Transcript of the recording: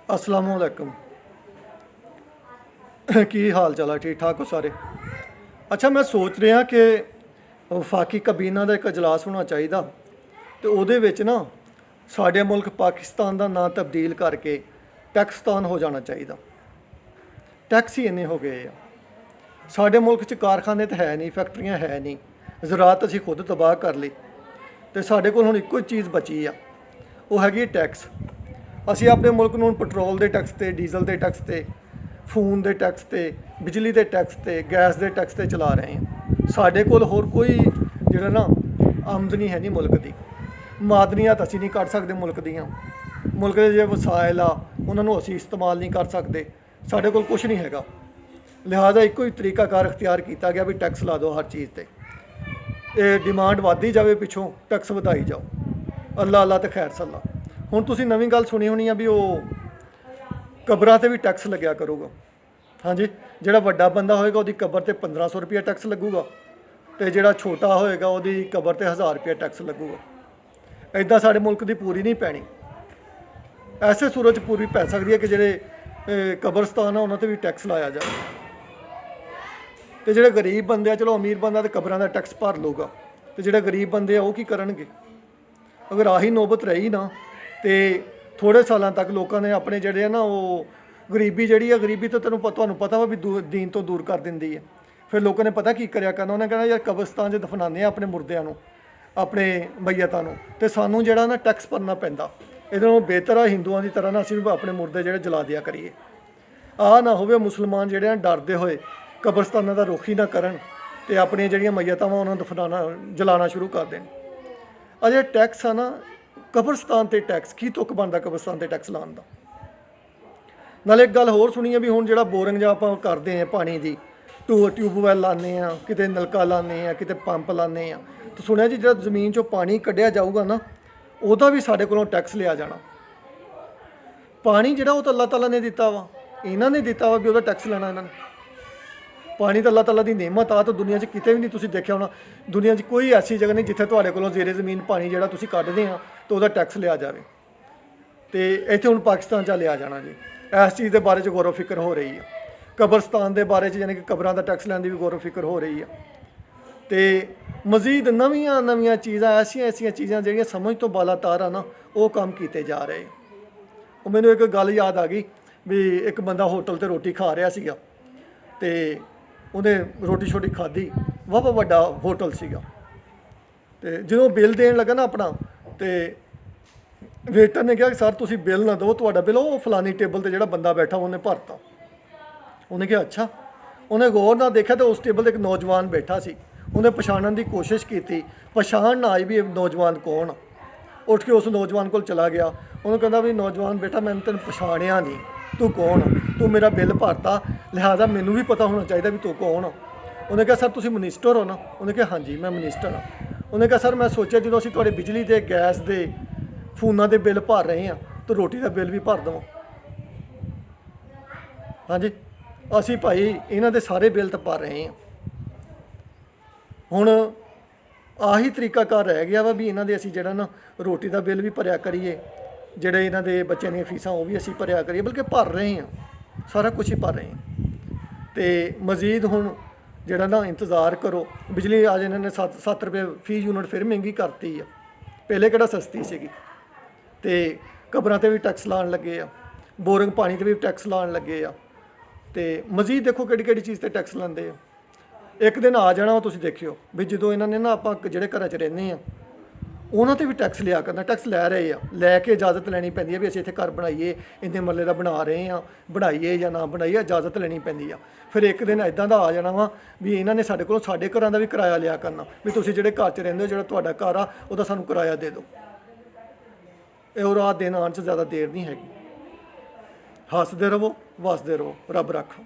अस्सलामुअलैकुम। की हाल चाल है? ठीक ठाक हो सारे? अच्छा, मैं सोच रहा कि वफाकी कबीना का एक इजलास होना चाहिए तो ਉਹਦੇ ਵਿੱਚ ना साढ़े मुल्क पाकिस्तान का नाम तब्दील करके टैक्सतान हो जाना चाहिए। टैक्स ही इन्ने हो गए आ साढ़े मुल्क च। कारखाने तो है नहीं, फैक्ट्रियां है नहीं, ज़राअत असीं खुद तबाह कर ली तो साढ़े कोल हुण इक्को चीज़ बची आ, वो हैगी टैक्स। असीं अपने मुल्क नूं पेट्रोल के टैक्स ते, डीजल के टैक्स ते, फोन के टैक्स ते, बिजली के टैक्स ते, गैस के टैक्स ते चला रहे हैं। साढ़े कोल होर कोई जिहड़ा ना आमदनी है नहीं मुल्क की। मादनियात असीं नहीं कट सकते मुल्क दियां, मुल्क के जो वसाइल आ उन्होंने असीं इस्तेमाल नहीं कर सकते। साढ़े कोल कुछ नहीं हैगा, लिहाजा एको ही तरीकाकार अख्तियार किया गया भी टैक्स ला दो हर चीज़ ते। ये डिमांड वधदी जाए, पिछों टैक्स वधाई जाओ। अल्लाह अल्लाह तो खैर सल्ला। हुण तुसीं नवीं गल सुनी होनी आ भी वो कबरां ते भी टैक्स लग्या करूगा। हाँ जी, जिहड़ा वड्डा बंदा होएगा उसदी कबर ते 1500 रुपया टैक्स लगूगा तो जिहड़ा छोटा होएगा उसदी कबर ते 1000 रुपया टैक्स लगूगा। इदां साडे मुल्क दी पूरी नहीं पैनी। ऐसे सूरत पूरी पै सकती है कि जिहड़े कबरस्तान आ उन्हां ते भी टैक्स लाया जाए। तो जिहड़े गरीब बंदे आ, चलो अमीर बंदा तो कबरां दा टैक्स भर लूगा, तो जिहड़े गरीब बंदे आ वो की करनगे? अगर आही नौबत रही ना तो थोड़े सालों तक लोगों ने अपने जिहड़े आ ना वो गरीबी जिहड़ी है, गरीबी तो तुहानूं पता वा भी दीन तो दूर कर दिंदी है। फिर लोगों ने पता की करिया करना, उन्हें कहना यार कब्रिस्तान 'च दफनाने अपने मुर्दियां नूं, अपने मैयतां नूं, ते सानूं जिहड़ा ना टैक्स भरना पैंदा। इहदे नालों बेहतर है हिंदुआं की तरह ना असीं भी अपने मुर्दे जिहड़े जला दिया करिए। आ ना होवे मुसलमान जिहड़े डरदे होए कब्रिस्तानां दा रुख ही ना करन ते अपनियां जिहड़ियां मैयतां वां उन्हां नूं दफनाना जलाना शुरू कर देण। अजे टैक्स आ ना कब्रिस्तान ते टैक्स की तुक बनदा कब्रिस्तान ते टैक्स लाउण दा। नाले एक गल होर सुनी है भी हुण जिहड़ा बोरिंग जां आपां करदे हैं पानी दी, ट्यूबवैल लाने आ, किते नलका लाने आ, किते पंप लाने आ, तो सुनिया जी जिहड़ा जमीन चों पानी कड्ढिया जाऊगा ना ਉਹਦਾ भी साढ़े कोलों टैक्स लिया जाना। पानी जिहड़ा वो तो अल्लाह ताला ने दिता वा, इन्हां ने दिता वा भी ਉਹਦਾ टैक्स लेना इन्हां ने। पानी तो अल्लाह ताला की नेमत आ, तो दुनिया 'च किते भी नहीं तुसीं देखिया होना, दुनिया 'च कोई ऐसी जगह नहीं जिथे तुहाडे कोलों जेरे जमीन पानी जिहड़ा तुसीं कड्ढदे आ तो ਉਹਦਾ टैक्स लिया जाए। तो इत्थे हुण पाकिस्तान च लिया जाना जी। इस चीज़ के बारे गौर फिक्र हो रही है। कब्रस्तान के बारे यानी कि कबरां का टैक्स लैण दी भी गौर फिक्र हो रही है। तो मजीद नवीं नवीं चीज़ां ऐसियां ऐसियां चीज़ां जिहड़ियां समझ तो बालातार आ ना वो काम किए जा रहे। वो मैनूं एक गल याद आ गई भी एक बंदा होटल ते रोटी खा रहा सीगा ते उन्हें रोटी शोटी खाधी, वाह वड्डा होटल सीगा। ते जो बिल देन लगा ना अपना, तो वेटर ने कहा कि सर तुसीं बिल ना दो, तुहाडा बिल वो फलानी टेबल ते जिहड़ा बंदा बैठा उन्हें भरता। उन्हें कहा अच्छा। उन्हें गौर ना देखा तो उस टेबल ते एक नौजवान बैठा सी। उन्हें पछाणन की कोशिश की, पछाण ना आई भी नौजवान कौन। उठ के उस नौजवान को चला गया। उन्हें कहता भी नौजवान बेटा मैंने तेन पछाणिया नहीं, तू कौन, तू मेरा बिल भरता, लिहाजा मैनू भी पता होना चाहिए भी तू कौन। उन्हें कहा सर तुसीं मिनिस्टर हो ना? उन्हें कहा हाँ जी मैं मिनिस्टर हाँ। उन्हें कहा सर मैं सोचा जो असीं तुहाडे बिजली के, गैस के, फोनां के बिल भर रहे हैं तो रोटी का बिल भी भर देवो। हाँ जी, असीं भाई इन्हां दे सारे बिल तो भर रहे हैं। हुण आही तरीकाकार रह गया वा भी इन्हां दे असीं जिहड़ा ना रोटी का बिल भी भरिया करिए, जिहड़े इन्हां दे बच्चों दी फीसां वो भी असीं भरिया करिए, बल्कि भर रहे हैं, सारा कुछ ही भर रहे हैं। तो मजीद हुण जिहड़ा ना इंतज़ार करो। बिजली आज इन्होंने 7 रुपये फी यूनिट फिर महंगी करती है, पहले किहड़ा सस्ती सीगी। तो कबरां ते भी टैक्स लाण लगे आ, बोरिंग पानी ते भी टैक्स लाण लगे आ। तो मजीद देखो किहड़ी चीज़ ते टैक्स लांदे आ। एक दिन आ जाना तुसीं देखियो भी जो इन्होंने ना आपां जिहड़े घरां च रहिंदे आ उन्हां ते भी टैक्स लिया करना। टैक्स लै रहे आ, लैके इजाजत लैनी पैंदी है भी असीं इत्थे घर बनाईए, इन्ने मरले दा बना रहे हैं, बनाईए या ना बनाईए, इजाजत लैनी पैंदी आ। फिर एक दिन इदां दा आ जाना वा भी इन्हां ने साडे कोलों साडे घरां दा भी किराया लिया करना भी तुसीं जिहड़े घर च रहिंदे हो, जिहड़ा तुहाडा घर आ ਉਹਦਾ सानूं किराया दे दो। और रात दिन आउण 'च ज़्यादा देर नहीं हैगी। हसदे रवो, वसदे रवो, रब रखो।